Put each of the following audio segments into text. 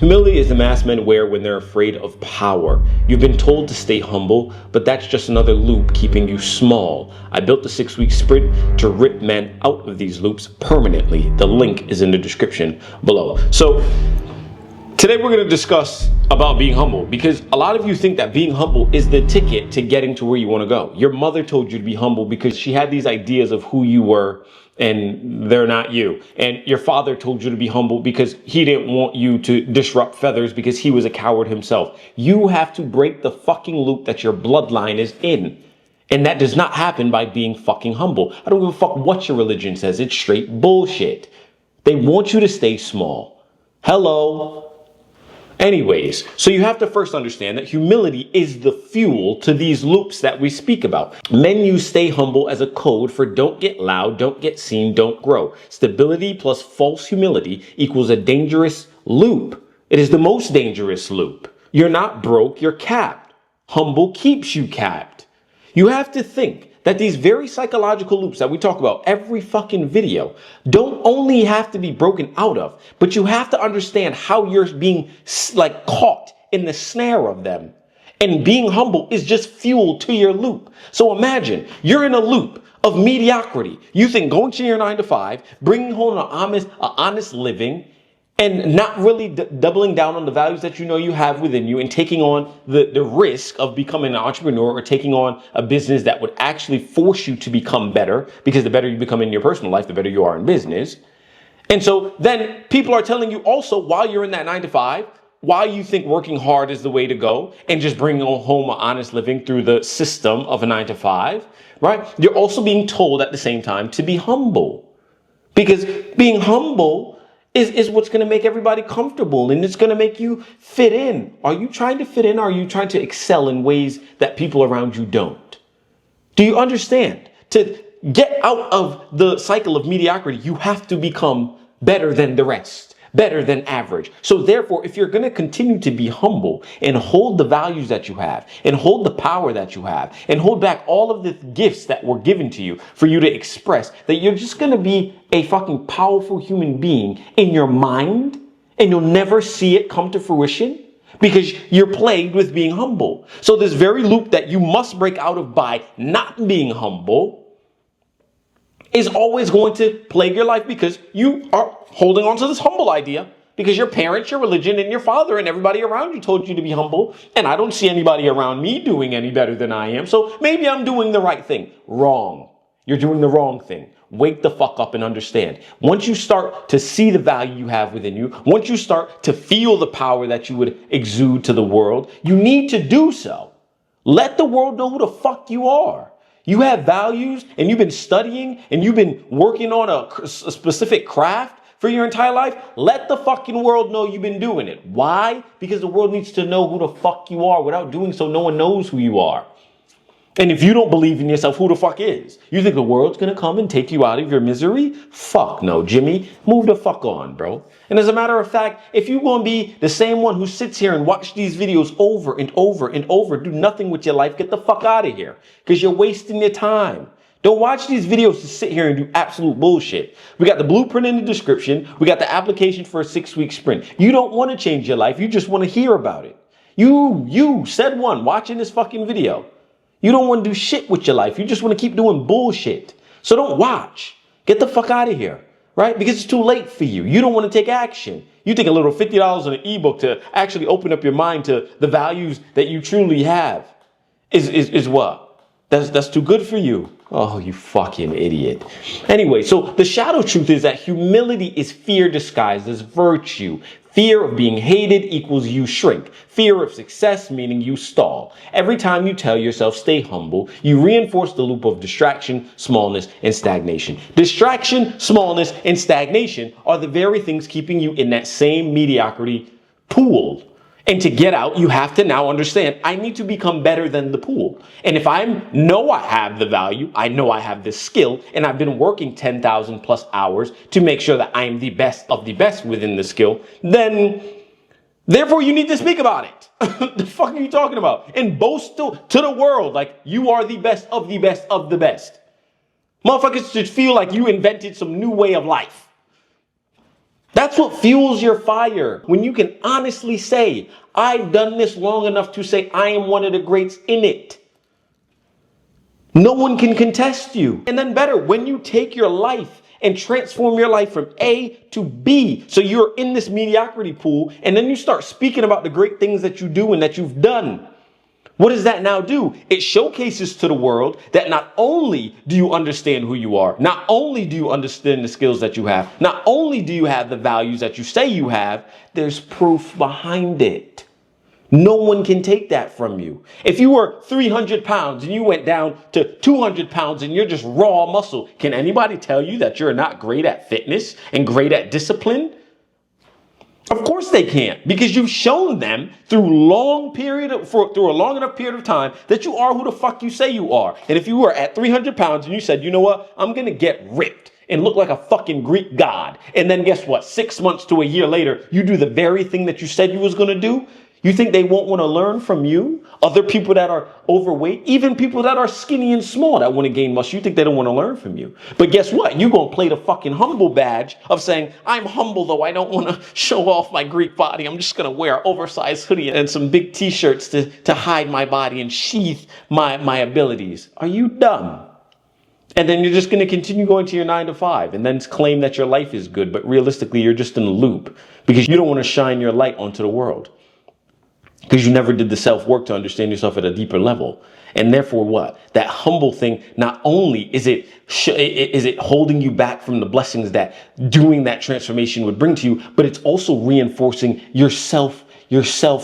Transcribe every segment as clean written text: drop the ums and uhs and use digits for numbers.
Humility is the mask men wear when they're afraid of power. You've been told to stay humble, but that's just another loop keeping you small. I built the 6-week sprint to rip men out of these loops permanently. The link is in the description below. So today we're going to discuss about being humble, because a lot of you think that being humble is the ticket to getting to where you want to go. Your mother told you to be humble because she had these ideas of who you were, and they're not you. And your father told you to be humble because he didn't want you to disrupt feathers because he was a coward himself. You have to break the fucking loop that your bloodline is in. And that does not happen by being fucking humble. I don't give a fuck what your religion says. It's straight bullshit. They want you to stay small. Hello. Anyways, so you have to first understand that humility is the fuel to these loops that we speak about. Men use stay humble as a code for don't get loud, don't get seen, don't grow. Stability plus false humility equals a dangerous loop. It is the most dangerous loop. You're not broke, you're capped. Humble keeps you capped. You have to think that these very psychological loops that we talk about every fucking video don't only have to be broken out of, but you have to understand how you're being caught in the snare of them. And being humble is just fuel to your loop. So imagine you're in a loop of mediocrity. You think going to your 9 to 5, bringing home an honest living, and not really doubling down on the values that you know you have within you and taking on the risk of becoming an entrepreneur or taking on a business that would actually force you to become better, because the better you become in your personal life, the better you are in business. And so then people are telling you also, while you're in that 9 to 5, why you think working hard is the way to go and just bringing home an honest living through the system of a 9 to 5, right? You're also being told at the same time to be humble, because being humble is what's going to make everybody comfortable, and it's going to make you fit in. Are you trying to fit in, or are you trying to excel in ways that people around you don't? Do you understand? To get out of the cycle of mediocrity, you have to become better than the rest, better than average. So therefore, if you're going to continue to be humble and hold the values that you have and hold the power that you have and hold back all of the gifts that were given to you for you to express, that you're just going to be a fucking powerful human being in your mind, and you'll never see it come to fruition because you're plagued with being humble. So this very loop that you must break out of by not being humble is always going to plague your life, because you are holding on to this humble idea because your parents, your religion, and your father and everybody around you told you to be humble. And I don't see anybody around me doing any better than I am. So maybe I'm doing the right thing. Wrong. You're doing the wrong thing. Wake the fuck up and understand. Once you start to see the value you have within you, once you start to feel the power that you would exude to the world, you need to do so. Let the world know who the fuck you are. You have values, and you've been studying, and you've been working on a specific craft for your entire life. Let the fucking world know you've been doing it. Why? Because the world needs to know who the fuck you are. Without doing so, no one knows who you are. And if you don't believe in yourself, who the fuck is? You think the world's going to come and take you out of your misery? Fuck no, Jimmy. Move the fuck on, bro. And as a matter of fact, if you're going to be the same one who sits here and watch these videos over and over and over, do nothing with your life, get the fuck out of here, because you're wasting your time. Don't watch these videos to sit here and do absolute bullshit. We got the blueprint in the description. We got the application for a 6-week sprint. You don't want to change your life. You just want to hear about it. You said one watching this fucking video. You don't want to do shit with your life. You just want to keep doing bullshit. So don't watch. Get the fuck out of here, right? Because it's too late for you. You don't want to take action. You take a little $50 on an ebook to actually open up your mind to the values that you truly have. Is what? That's too good for you. Oh, you fucking idiot. Anyway, so the shadow truth is that humility is fear disguised as virtue. Fear of being hated equals you shrink. Fear of success meaning you stall. Every time you tell yourself stay humble, you reinforce the loop of distraction, smallness, and stagnation. Distraction, smallness, and stagnation are the very things keeping you in that same mediocrity pool. And to get out, you have to now understand, I need to become better than the pool. And if I know I have the value, I know I have the skill, and I've been working 10,000 plus hours to make sure that I'm the best of the best within the skill, then therefore you need to speak about it. The fuck are you talking about? And boast to the world like you are the best of the best of the best. Motherfuckers should feel like you invented some new way of life. That's what fuels your fire. When you can honestly say, I've done this long enough to say I am one of the greats in it. No one can contest you. And then better, when you take your life and transform your life from A to B, so you're in this mediocrity pool, and then you start speaking about the great things that you do and that you've done. What does that now do? It showcases to the world that not only do you understand who you are, not only do you understand the skills that you have, not only do you have the values that you say you have, there's proof behind it. No one can take that from you. If you were 300 pounds and you went down to 200 pounds and you're just raw muscle, can anybody tell you that you're not great at fitness and great at discipline? Of course they can't, because you've shown them through a long enough period of time that you are who the fuck you say you are. And if you were at 300 pounds and you said, you know what, I'm going to get ripped and look like a fucking Greek god. And then guess what? 6 months to a year later, you do the very thing that you said you was going to do. You think they won't want to learn from you? Other people that are overweight, even people that are skinny and small that want to gain muscle, you think they don't want to learn from you. But guess what? You're going to play the fucking humble badge of saying, I'm humble though I don't want to show off my Greek body. I'm just going to wear an oversized hoodie and some big t-shirts to hide my body and sheath my abilities. Are you dumb? And then you're just going to continue going to your 9 to 5 and then claim that your life is good. But realistically, you're just in a loop because you don't want to shine your light onto the world. Because you never did the self-work to understand yourself at a deeper level. And therefore what? That humble thing, not only is it holding you back from the blessings that doing that transformation would bring to you, but it's also reinforcing your self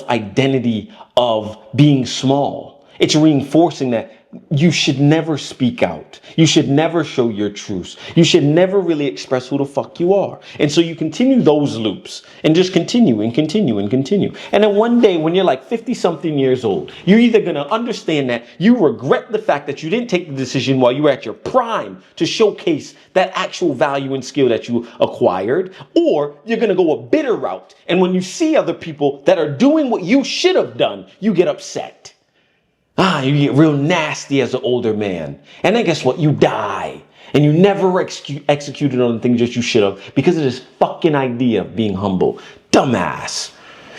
identity of being small. It's reinforcing that you should never speak out. You should never show your truths. You should never really express who the fuck you are. And so you continue those loops and just continue and continue and continue. And then one day when you're like 50 something years old, you're either going to understand that you regret the fact that you didn't take the decision while you were at your prime to showcase that actual value and skill that you acquired, or you're going to go a bitter route. And when you see other people that are doing what you should have done, you get upset. You get real nasty as an older man. And then guess what? You die. And you never executed on the things that you should have because of this fucking idea of being humble. Dumbass.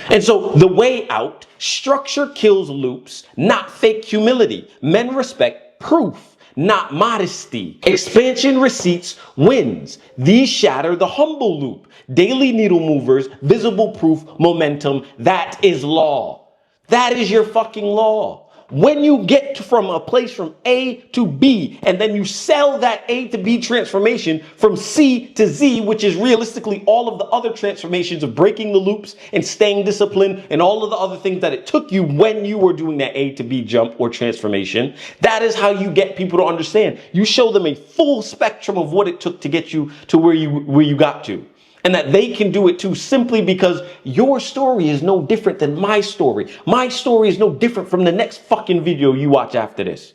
And so the way out, structure kills loops, not fake humility. Men respect proof, not modesty. Expansion receipts wins. These shatter the humble loop. Daily needle movers, visible proof, momentum. That is law. That is your fucking law. When you get from a place from A to B, and then you sell that A to B transformation from C to Z, which is realistically all of the other transformations of breaking the loops and staying disciplined and all of the other things that it took you when you were doing that A to B jump or transformation, that is how you get people to understand. You show them a full spectrum of what it took to get you to where you got to. And that they can do it too, simply because your story is no different than my story. My story is no different from the next fucking video you watch after this.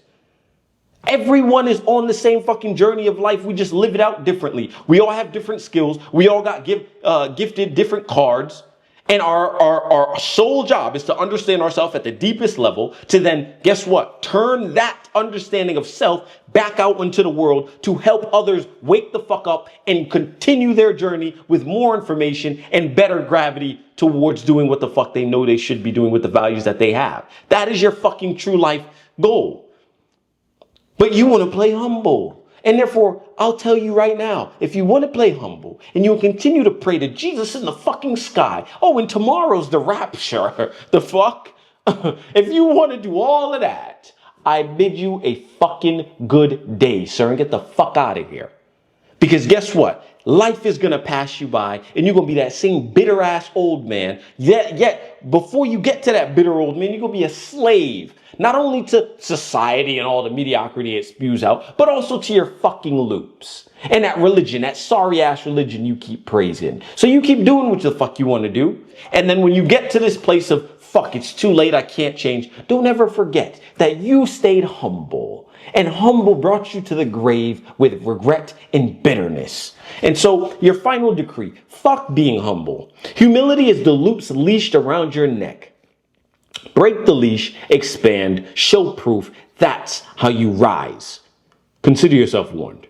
Everyone is on the same fucking journey of life. We just live it out differently. We all have different skills. We all got gifted different cards. And our sole job is to understand ourselves at the deepest level, to then, guess what? Turn that understanding of self back out into the world to help others wake the fuck up and continue their journey with more information and better gravity towards doing what the fuck they know they should be doing with the values that they have. That is your fucking true life goal. But you want to play humble. And therefore, I'll tell you right now, if you want to play humble and you'll continue to pray to Jesus in the fucking sky, oh, and tomorrow's the rapture, the fuck? If you want to do all of that, I bid you a fucking good day, sir, and get the fuck out of here. Because guess what? Life is going to pass you by and you're going to be that same bitter ass old man. Yet, before you get to that bitter old man, you're going to be a slave. Not only to society and all the mediocrity it spews out, but also to your fucking loops. And that religion, that sorry ass religion you keep praising. So you keep doing what the fuck you want to do. And then when you get to this place of, fuck, it's too late, I can't change, don't ever forget that you stayed humble. And humble brought you to the grave with regret and bitterness. And so your final decree, fuck being humble. Humility is the loops leashed around your neck. Break the leash, expand, show proof. That's how you rise. Consider yourself warned.